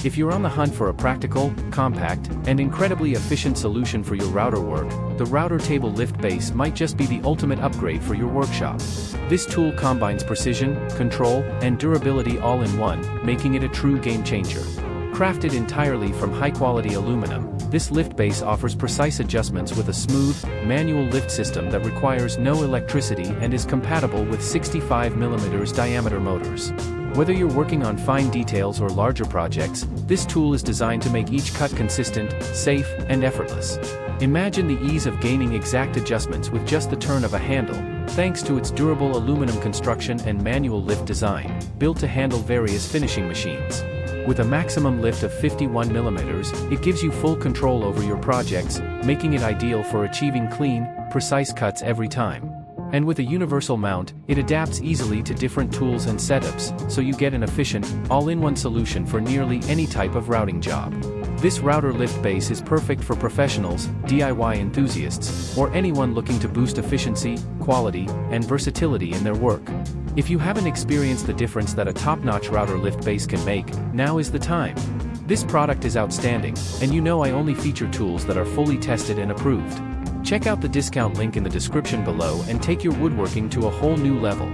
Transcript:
If you're on the hunt for a practical, compact, and incredibly efficient solution for your router work, the router table lift base might just be the ultimate upgrade for your workshop. This tool combines precision, control, and durability all in one, making it a true game changer. Crafted entirely from high-quality aluminum, this lift base offers precise adjustments with a smooth, manual lift system that requires no electricity and is compatible with 65mm diameter motors. Whether you're working on fine details or larger projects, this tool is designed to make each cut consistent, safe, and effortless. Imagine the ease of gaining exact adjustments with just the turn of a handle, thanks to its durable aluminum construction and manual lift design, built to handle various finishing machines. With a maximum lift of 51mm, it gives you full control over your projects, making it ideal for achieving clean, precise cuts every time. And with a universal mount, it adapts easily to different tools and setups, so you get an efficient, all-in-one solution for nearly any type of routing job. This router lift base is perfect for professionals, DIY enthusiasts, or anyone looking to boost efficiency, quality, and versatility in their work. If you haven't experienced the difference that a top-notch router lift base can make, now is the time. This product is outstanding, and you know I only feature tools that are fully tested and approved. Check out the discount link in the description below and take your woodworking to a whole new level.